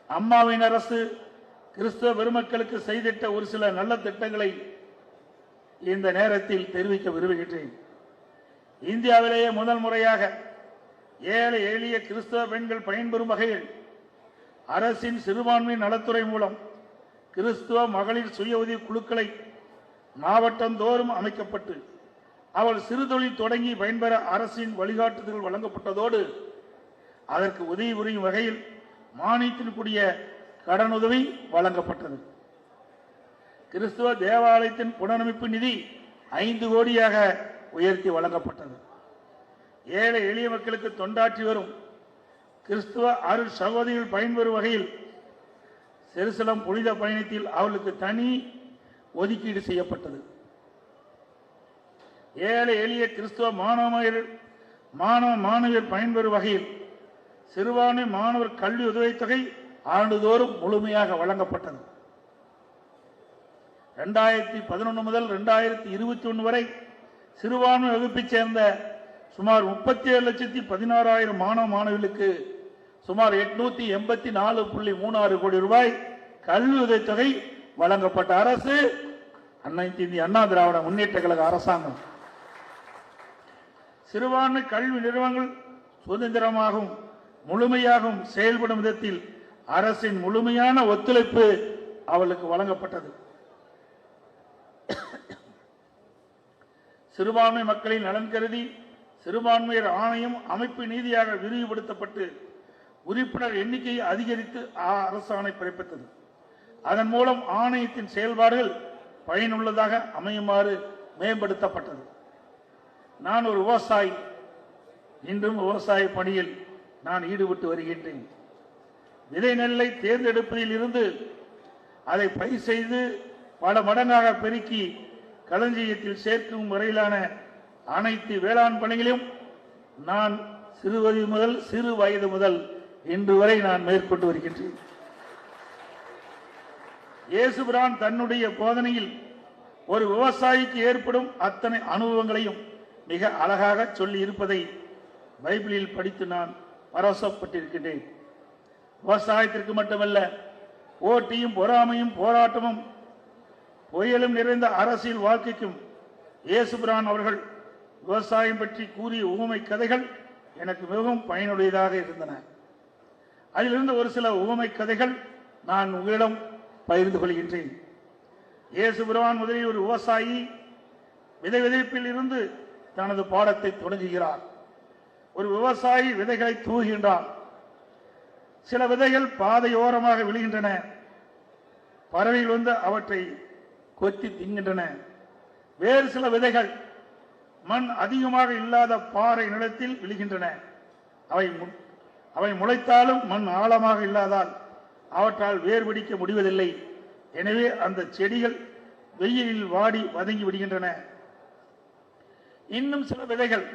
அம்மாவின் அரசு கிறிஸ்தவ பெருமக்களுக்கு செய்திட்ட ஒரு சில நல்ல திட்டங்களை இந்த நேரத்தில் தெரிவிக்க விரும்புகின்றேன். இந்தியாவிலேயே முதல் முறையாக ஏழை எளிய கிறிஸ்தவ பெண்கள் பயன்பெறும் வகையில் அரசின் சிறுபான்மை நலத்துறை மூலம் கிறிஸ்துவ மகளிர் சுய உதவி குழுக்களை மாவட்டந்தோறும் அமைக்கப்பட்டு அவள் சிறுதொழில் தொடங்கி பயன்பெற அரசின் வழிகாட்டுதல்கள் வழங்கப்பட்டதோடு அதற்கு உதவி புரியும் வகையில் மானியத்திற்குரிய கடனுதவி வழங்கப்பட்டது. கிறிஸ்துவ தேவாலயத்தின் புனரமைப்பு நிதி 5 கோடியாக உயர்த்தி வழங்கப்பட்டது. ஏழை எளிய மக்களுக்கு தொண்டாற்றி வரும் கிறிஸ்துவ அருள் சகோதரிகள் பயன்பெறும் வகையில் செருசலம் புனித பயணத்தில் அவர்களுக்கு தனி ஒதுக்கீடு செய்யப்பட்டது. ஏழை எளிய கிறிஸ்துவ மாணவியர் பயன்பெறும் வகையில் சிறுபான்மை மாணவர் கல்வி உதவித்தொகை ஆண்டுதோறும் முழுமையாக வழங்கப்பட்டது. 2011 முதல் 2021 வரை சிறுபான்மை வகுப்பைச் சேர்ந்த சுமார் 37,16,000 மாணவ மாணவிகளுக்கு சுமார் 884.36 கோடி ரூபாய் கல்வி உதவித்தொகை வழங்கப்பட்ட அரசு அனைத்து இந்திய அண்ணா திராவிட முன்னேற்ற கழக அரசாங்கம். சிறுபான்மை கல்வி நிறுவனங்கள் சுதந்திரமாகவும் முழுமையாகவும் செயல்படும் விதத்தில் அரசின் முழுமையான ஒத்துழைப்பு அவர்களுக்கு வழங்கப்பட்டது. சிறுபான்மை மக்களின் நலன் கருதி சிறுபான்மையர் ஆணையம் அமைப்பு நீதியாக விரிவுபடுத்தப்பட்டு உறுப்பினர் எண்ணிக்கையை அதிகரித்து அரசாணை பிறப்பித்தது. அதன் மூலம் ஆணையத்தின் செயல்பாடுகள் பயனுள்ளதாக அமையுமாறு மேம்படுத்தப்பட்டது. நான் ஒரு விவசாயி. இன்றும் விவசாய பணியில் நான் ஈடுபட்டு வருகின்றேன். விதை நெல்லை தேர்ந்தெடுப்பதில் இருந்து அதை பயிர் செய்து பல மடங்காக பெருக்கி களஞ்சியத்தில் சேர்க்கும் வரையிலான அனைத்து வேளாண் பணிகளையும் நான் சிறு வயது முதல் இன்று வரை நான் மேற்கொண்டு வருகின்றேன். இயேசுபிரான் தன்னுடைய போதனையில் ஒரு விவசாயிக்கு ஏற்படும் அத்தனை அனுபவங்களையும் மிக அழகாக சொல்லி இருப்பதை பைபிளில் படித்து நான் பரவசப்பட்டிருக்கின்றேன். விவசாயத்திற்கு மட்டுமல்ல, போட்டியும் பொறாமையும் போராட்டமும் புயலும் நிறைந்த அரசியல் வாழ்க்கைக்கும் இயேசுபிரான் அவர்கள் விவசாயம் பற்றி கூறிய உவமை கதைகள் எனக்கு மிகவும் பயனுடையதாக இருந்தன. அதிலிருந்து ஒரு சில உவமை கதைகள் நான் உங்களிடம் பகிர்ந்து கொள்கின்றேன். இயேசுபிரான் முதலில் ஒரு விவசாயி விதை விதைப்பில் இருந்து தனது பாடத்தை தொடங்குகிறார். ஒரு விவசாயி விதைகளை தூவுகின்றார். சில விதைகள் பாதையோரமாக விழுகின்றன. பறவைகள் வந்து அவற்றை கொத்தி தின்கின்றன. வேறு சில விதைகள் மண் அதிகமாக இல்லாத பாறை நிலத்தில் விழுகின்றன. அவை முளைத்தாலும் மண் ஆழமாக இல்லாதால் அவற்றால் வேர் பிடிக்க முடிவதில்லை. எனவே அந்த செடிகள் வெயிலில் வாடி வதங்கி விடுகின்றன. இன்னும் சில விதைகள்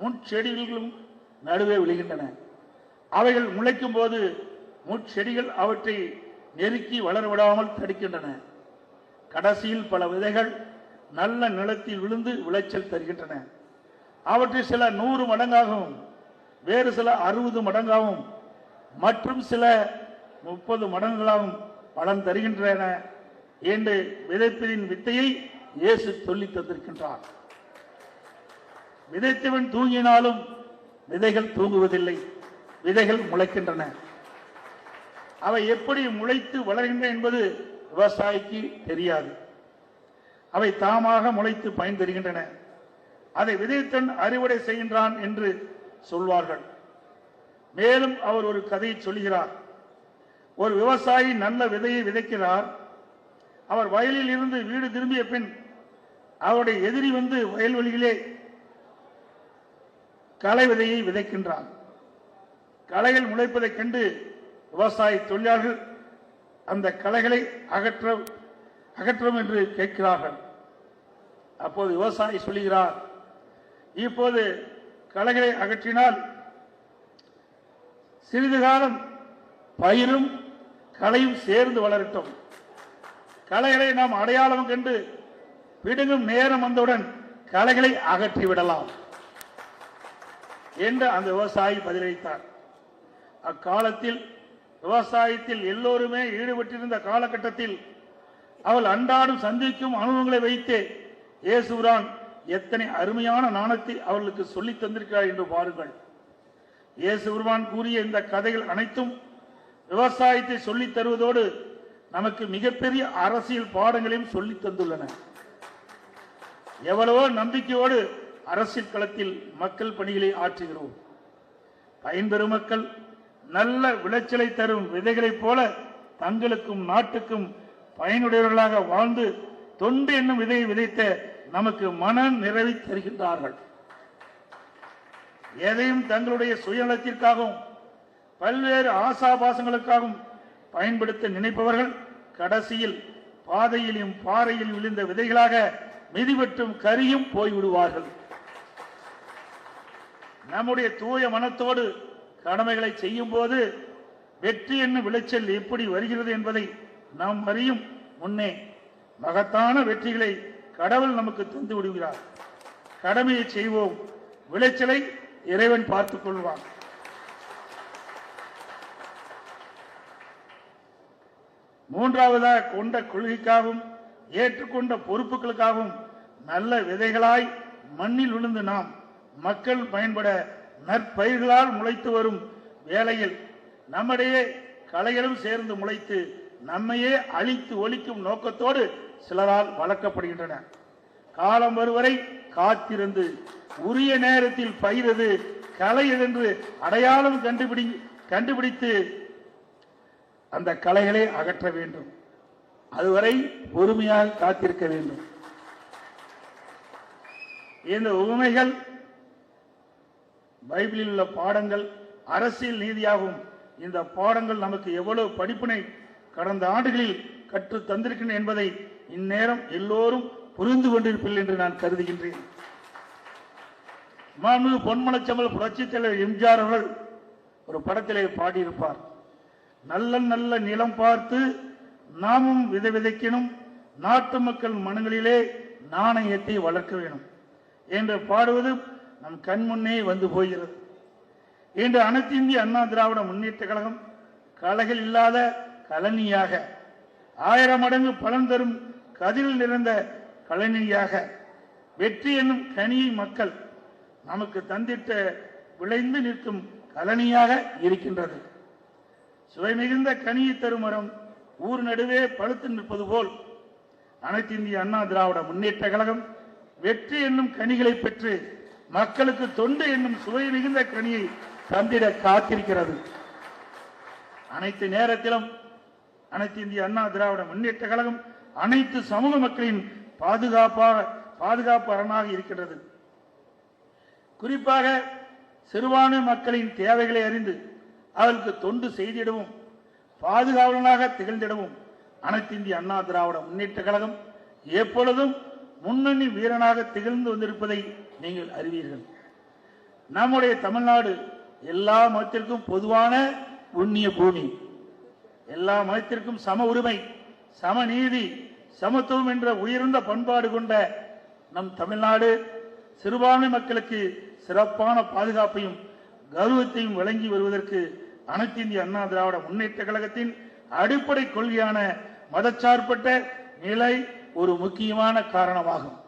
முட்செடிகளும் நடுவே விழுகின்றன. அவைகள் முளைக்கும் போது முட்செடிகள் அவற்றை நெருக்கி வளர விடாமல் தடுக்கின்றன. கடைசியில் பல விதைகள் நல்ல நிலத்தில் விழுந்து விளைச்சல் தருகின்றன. அவற்றில் சில 100 மடங்காகவும் வேறு சில 60 மடங்காகவும் மற்றும் சில 30 மடங்குகளாகவும் பலன் தருகின்றன என்று விதைப்பதின் வித்தையை இயேசு சொல்லி தந்திருக்கின்றார். விதைத்தவன் தூங்கினாலும் விதைகள் தூங்குவதில்லை, விதைகள் முளைக்கின்றன. அவை எப்படி முளைத்து வளர்கின்றன என்பது விவசாயிக்கு தெரியாது. அவை தாமாக முளைத்து பயன் தருகின்றன. அதை விதைத்தன் அறுவடை செய்கின்றான் என்று சொல்வார்கள். மேலும் அவர் ஒரு கதையை சொல்கிறார். ஒரு விவசாயி நல்ல விதையை விதைக்கிறார். அவர் வயலில் இருந்து வீடு திரும்பிய பின் அவருடைய எதிரி வந்து வயல்வெளியிலே களை விதையை விதைக்கின்றார். களைகள் முளைப்பதைக் கண்டு விவசாய தொழிலாளர்கள் அந்த களைகளை அகற்றும் என்று கேட்கிறார்கள். அப்போது விவசாயி சொல்லுகிறார், இப்போது களைகளை அகற்றினால் சிறிது காலம் பயிரும் களையும் சேர்ந்து வளரட்டும். களைகளை நாம் அடையாளம் கண்டு பிடுங்கும் நேரம் வந்தவுடன் களைகளை அகற்றி விடலாம் என்று அந்த விவசாயி பதிலளித்தார். அக்காலத்தில் விவசாயத்தில் எல்லோருமே ஈடுபட்டிருந்த காலகட்டத்தில் அவள் அன்றாடம் சந்திக்கும் அனுபவங்களை வைத்து இயேசுரான் எத்தனை அருமையான நாணத்தை அவர்களுக்கு சொல்லித் தந்திருக்கிறார் என்று பாருங்கள். இயேசுரான் கூறிய இந்த கதைகள் அனைத்தும் விவசாயத்தை சொல்லித் தருவதோடு நமக்கு மிகப்பெரிய அரசியல் பாடங்களையும் சொல்லித் தந்துள்ளன. எவ்வளவோ நம்பிக்கையோடு அரசியல் களத்தில் மக்கள் பணிகளை ஆற்றுகிறோம். பயன்பெறும் மக்கள் நல்ல விளைச்சலை தரும் விதைகளைப் போல தங்களுக்கும் நாட்டுக்கும் பயனுடையவர்களாக வாழ்ந்து தொண்டு என்னும் விதையை விதைத்த நமக்கு மன நிறைவை தருகின்றார்கள். எதையும் தங்களுடைய சுயநலத்திற்காகவும் பல்வேறு ஆசாபாசங்களுக்காகவும் பயன்படுத்த நினைப்பவர்கள் கடைசியில் பாதையிலும் பாறையில் விழுந்த விதைகளாக மிதிவற்றும் கரியும் போய்விடுவார்கள். நம்முடைய தூய மனத்தோடு கடமைகளை செய்யும் போது வெற்றி என்னும் விளைச்சல் எப்படி வருகிறது என்பதை நாம் அறியும் முன்னே மகத்தான வெற்றிகளை கடவுள் நமக்கு தந்து விடுகிறார். கடமையை செய்வோம், விளைச்சலை இறைவன் பார்த்துக் கொள்வான். மூன்றாவதாக கொண்ட கொள்கைக்காகவும் ஏற்றுக்கொண்ட பொறுப்புகளுக்காகவும் நல்ல விதைகளாய் மண்ணில் விழுந்து நாம் மக்கள் பயன்பட நற்பயிர்களால் முளைத்து வரும் வேளையில் நம்முடைய களைகளும் சேர்ந்து முளைத்து நம்மையே அழித்து ஒழிக்கும் நோக்கத்தோடு சிலரால் வளர்க்கப்படுகின்றன. காலம் வருவரை காத்திருந்து உரிய நேரத்தில் பயிரது களை என்று அடையாளம் கண்டுபிடித்து அந்த களைகளை அகற்ற வேண்டும். அதுவரை பொறுமையாக காத்திருக்க வேண்டும். இந்த உவமைகள் பைபிளில் உள்ள பாடங்கள் அரசியல் நீதியாகும். இந்த பாடங்கள் நமக்கு எவ்வளவு படிப்பினை கடந்த ஆண்டுகளில் கற்று தந்திருக்கின்றன என்பதை இந்நேரம் எல்லோரும் புரிந்து கொண்டிருப்பீர்கள் என்று நான் கருதுகின்றேன். மாண்புமிகு பொன்மனச்செம்மல் புரட்சித் தலைவர் எம்ஜிஆர் அவர்கள் ஒரு படத்திலே பாடியிருப்பார், நல்ல நல்ல நிலம் பார்த்து நாமும் விதை விதைக்கணும், நாட்டு மக்கள் மனங்களிலே நாணயத்தை வளர்க்க வேணும் என்று பாடுவது நம் கண் முன்னே வந்து போகிறது. இன்று அனைத்து இந்திய அண்ணா திராவிட முன்னேற்ற கழகம் கலைகள் இல்லாத கலனியாக, 1000 மடங்கு பலன் தரும் கதிரில் நிறைந்த கலனியாக, வெற்றி என்னும் கனியை மக்கள் நமக்கு தந்திட்ட விளைந்து நிற்கும் கலனியாக இருக்கின்றது. சுவை மிகுந்த கனியை தரும் மரம் ஊர் நடுவே பழுத்து நிற்பது போல் அனைத்து இந்திய அண்ணா திராவிட முன்னேற்ற கழகம் வெற்றி என்னும் கனிகளை பெற்று மக்களுக்கு தொண்டு என்னும் சுவை மிகுந்த கனியை தந்திட காத்திருக்கிறது. அனைத்து நேரத்திலும் அனைத்து இந்திய அண்ணா திராவிட முன்னேற்ற கழகம் அனைத்து சமூக மக்களின் பாதுகாப்பு அரணாக இருக்கின்றது. குறிப்பாக சிறுபான்மை மக்களின் தேவைகளை அறிந்து அவர்களுக்கு தொண்டு செய்திடவும் பாதுகாவலனாக திகழ்ந்திடவும் அனைத்து இந்திய அண்ணா திராவிட முன்னேற்ற கழகம் எப்பொழுதும் முன்னணி வீரனாக திகழ்ந்து வந்திருப்பதை நீங்கள் அறிவீர்கள். நம்முடைய தமிழ்நாடு எல்லா மதத்திற்கும் பொதுவான புண்ணிய பூமி. எல்லா மதத்திற்கும் சம உரிமை, சமநீதி, சமத்துவம் என்ற உயர்ந்த பண்பாடு கொண்ட நம் தமிழ்நாடு சிறுபான்மை மக்களுக்கு சிறப்பான பாதுகாப்பையும் கௌரவத்தையும் வழங்கி வருவதற்கு அனைத்து இந்திய அண்ணா திராவிட முன்னேற்ற கழகத்தின் அடிப்படை கொள்கையான மதச்சார்பற்ற நிலை ஒரு முக்கியமான காரணமாகும்.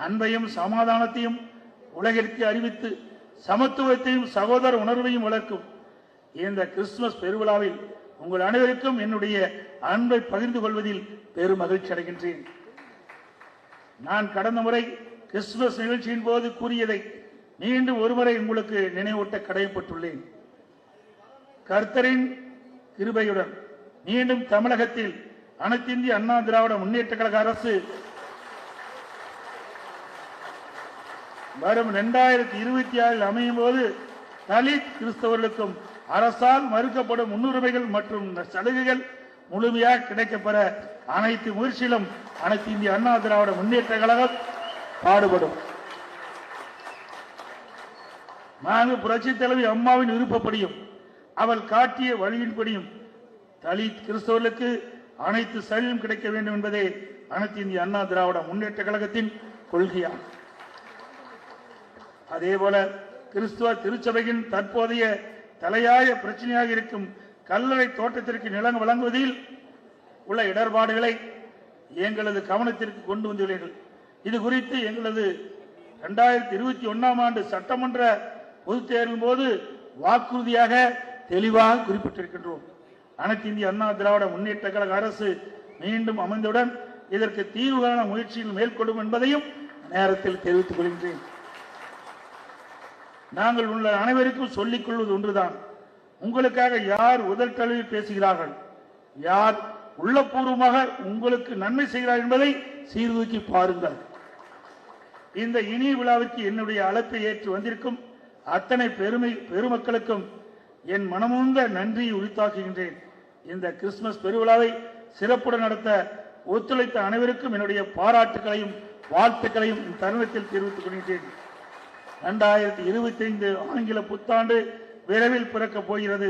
அன்பையும் சமாதானத்தையும் உலகிற்கு அறிவித்து சமத்துவத்தையும் சகோதர உணர்வையும் வளர்க்கும் இந்த கிறிஸ்துமஸ் பெருவிழாவில் உங்கள் அனைவருக்கும் என்னுடைய அன்பை பகிர்ந்து கொள்வதில் பெரும் மகிழ்ச்சி அடைகின்றேன். நான் கடந்த முறை கிறிஸ்துமஸ் நிகழ்ச்சியின் போது கூறியதை மீண்டும் ஒருமுறை உங்களுக்கு நினைவூட்ட கடமைப்பட்டுள்ளேன். கர்த்தரின் கிருபையுடன் மீண்டும் தமிழகத்தில் அனைத்து இந்திய அண்ணா திராவிட முன்னேற்ற கழக அரசு வரும் 2026 அமையும் போது தலித் கிறிஸ்தவர்களுக்கும் அரசால் மறுக்கப்படும் முன்னுரிமைகள் மற்றும் சலுகைகள் முழுமையாக கிடைக்கப்பெற அனைத்து முயற்சியிலும் அனைத்து இந்திய அண்ணா திராவிட முன்னேற்ற கழகம் பாடுபடும். நாங்கள் புரட்சித் தலைவி அம்மாவின் விருப்பப்படியும் அவள் காட்டிய வழியின்படியும் தலித் கிறிஸ்தவர்களுக்கு அனைத்து சலுகையும் கிடைக்க வேண்டும் என்பதே அனைத்து இந்திய அண்ணா திராவிட முன்னேற்ற கழகத்தின் கொள்கையாகும். அதேபோல கிறிஸ்துவ திருச்சபையின் தற்போதைய தலையாய பிரச்சனையாக இருக்கும் கல்லறை தோட்டத்திற்கு நிலம் வழங்குவதில் உள்ள இடர்பாடுகளை எங்களது கவனத்திற்கு கொண்டு வந்துள்ளீர்கள். இது குறித்து எங்களது 2021 ஆண்டு சட்டமன்ற பொதுத் தேர்வின் போது வாக்குறுதியாக தெளிவாக குறிப்பிட்டிருக்கின்றோம். அனைத்து இந்திய அண்ணா திராவிட முன்னேற்ற கழக அரசு மீண்டும் அமைந்தவுடன் இதற்கு தீர்வு காண முயற்சியில் மேற்கொள்ளும் என்பதையும் நேரத்தில் தெரிவித்துக் கொள்கின்றேன். நாங்கள் உள்ள அனைவருக்கும் சொல்லிக் கொள்வது ஒன்றுதான், உங்களுக்காக யார் உதல் தழுவி பேசுகிறார்கள், யார் உள்ளபூர்வமாக உங்களுக்கு நன்மை செய்கிறார் என்பதை சீர்தூக்கி பாருங்கள். இந்த இனிய விழாவிற்கு என்னுடைய அழைப்பை ஏற்று வந்திருக்கும் அத்தனை பெருமக்களுக்கும் என் மனமுந்த நன்றியை உரித்தாக்குகின்றேன். இந்த கிறிஸ்துமஸ் பெருவிழாவை சிறப்புடன் நடத்த ஒத்துழைத்த அனைவருக்கும் என்னுடைய பாராட்டுகளையும் வாழ்த்துக்களையும் இந்த தருணத்தில் தெரிவித்துக் கொள்கின்றேன். 2025 ஆங்கில புத்தாண்டு விரைவில் பிறக்கப் போகிறது.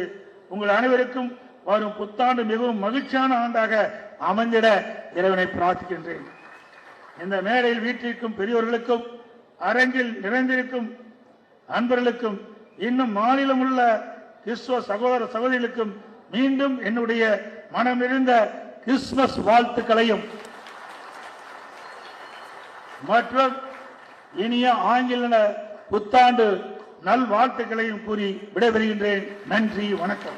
உங்கள் அனைவருக்கும் வரும் புத்தாண்டு மிகவும் மகிழ்ச்சியான ஆண்டாக அமைந்திட இறைவனை பிரார்த்திக்கின்றேன். இந்த மேடையில் வீட்டிற்கும் பெரியோர்களுக்கும் அரங்கில் நிறைந்திருக்கும் அன்பர்களுக்கும் இன்னும் மாநிலம் உள்ள கிறிஸ்துவ சகோதர சகோதரிகளுக்கும் மீண்டும் என்னுடைய மனமிருந்த கிறிஸ்துமஸ் வாழ்த்துக்களையும் மற்றும் இனிய ஆங்கில புத்தாண்டு நல்வாழ்த்துக்களையும் கூறி விடைபெறுகின்றேன். நன்றி, வணக்கம்.